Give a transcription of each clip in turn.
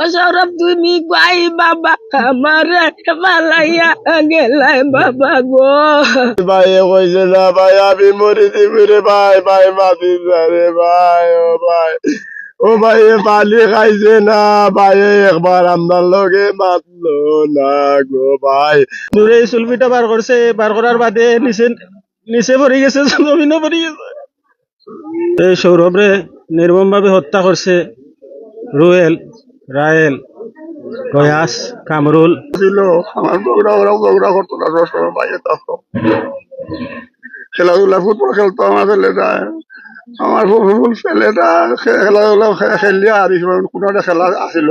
ও সৌরভ তুমি গাই বাবা আমারে মালাইয়া গেলাই বাবা গো। ভাই কইছে না ভাই আমি মরে দিবি রে ভাই, ভাই মাতি রে ভাই। ও ভাই পানি খাইছে না ভাই, একবার আমার লগে মাতলো না গো ভাই। দূরে সুলফিটা বার করছে, বার করার বাদে নিচে নিচে পড়ে গেছে, জমিনও পড়ে গেছে। এই সৌরভ রে নির্মম ভাবে হত্যা করছে রুয়েল, রায়েল, কয়াস, কামরুল। ছিল আমার বগুড়া, ওরাও বগুড়া করতো না, সবসময় বাইরে থাকতো, খেলাধুলা ফুটবল খেলতো আমার ছেলেটা। আমার ফুল ছেলেটা খেলাধুলা খেলিয়া আর কোনো একটা খেলা আসিল,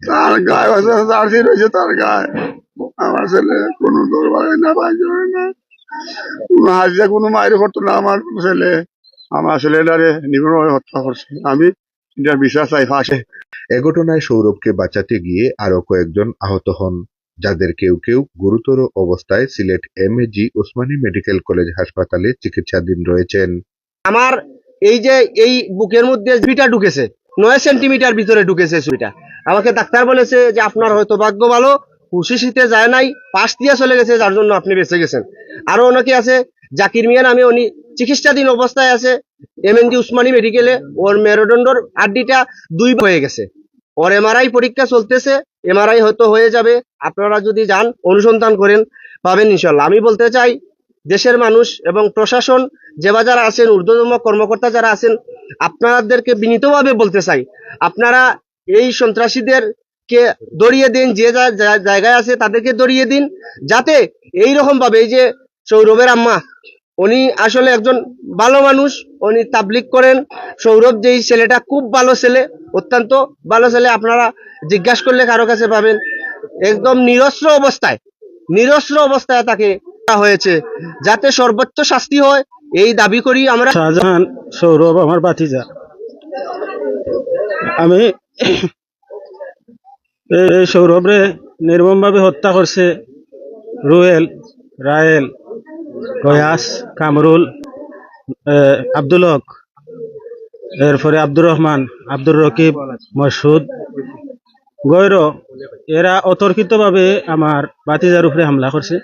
তার গায়ে আছে জার্সি রয়েছে তার গায়ে। আমার ছেলে কোনো দরবারে না, বাইরে না, কোনো হাজিরা কোনো মায়ের করতো না আমার ছেলে। আমার ছেলেটারে নির্মমভাবে হত্যা করছে, আমি এটা বিশ্বাস চাই ফাঁসে। এ ঘটনায় সৌরভকে বাঁচাতে গিয়ে আরো কয়েকজন আহত হন, যাদের কেউ কেউ গুরুতর অবস্থায় Sylhet MAG Osmani medical college হাসপাতালে চিকিৎসাধীন রয়েছেন। আমার এই যে এই বুকের মধ্যে ছুরিটা ঢুকেছে, 9 সেন্টিমিটার ভিতরে ঢুকেছে ছুরিটা। আমাকে ডাক্তার বলেছে যে আপনার হয়তো ভাগ্য ভালো, হুশিতে যায় নাই, পাশ দিয়ে চলে গেছে, যার জন্য আপনি বেঁচে গেছেন। আরো অনেকে আছে, জাকির মিয়া নামে, উনি চিকিৎসাধীন অবস্থায় আছে এমএনজি উসমানী মেডিকেলে। ওর মেরুদণ্ডর হাড্ডিটা 2 হয়ে গেছে, ওর এমআরআই পরীক্ষা চলতেছে, এমআরআই হয়তো হয়ে যাবে। আপনারা যদি যান অনুসন্ধান করেন পাবেন ইনশাল্লাহ। আমি বলতে চাই দেশের মানুষ এবং প্রশাসন যারা আছেন, ঊর্ধ্বতম কর্মকর্তা যারা আছেন, আপনাদেরকে বিনীতভাবে বলতে চাই, আপনারা এই সন্ত্রাসীদেরকে দড়িয়ে দিন, যে জায়গায় আছে তাদেরকে দড়িয়ে দিন, যাতে এই রকম ভাবে, এই যে সৌরভের আম্মা, উনি আসলে একজন ভালো মানুষ, উনি তাবলিগ করেন। সৌরভ যেই ছেলেটা খুব ভালো ছেলে, অত্যন্ত ভালো ছেলে, আপনারা জিজ্ঞাসা করলে কারো কাছে পাবেন। একদম নিরস্ত্র অবস্থায় তাকে হয়েছে, যাতে সর্বোচ্চ শাস্তি হয় এই দাবি করি আমরা। শাহজাহান সৌরভ আমার ভাতিজা। আমি এই সৌরভ রে নির্মম ভাবে হত্যা করছে রুয়েল, রায়েল, কয়াস, কামরুল, আব্দুল হক, এরপরে আব্দুর রহমান, আব্দুর রকিব, মসুদ, গৈর। এরা অতর্কিতভাবে আমার ভাতিজার উপরে হামলা করছে।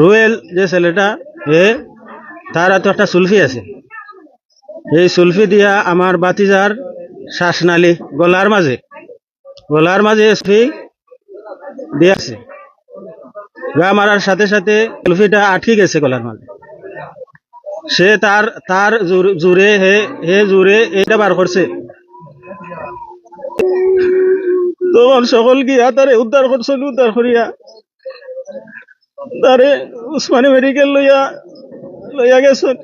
রুয়েল যে ছেলেটা, তার হাতে একটা সুলফি আছে, এই সুলফি দিয়া আমার ভাতিজার শ্বাসনালী গলার মাঝে সুলফি দিয়ে আছে। গা মারার সাথে সাথে সুলফিটা আটকে গেছে গলার মাঝে। সে তার জোরে জোরে এটা বার করছে, তখন সকল গিয়া তারে উদ্ধার করছেন। উদ্ধার করিয়া তারে উসমানী মেডিকেল লইয়া গেছেন।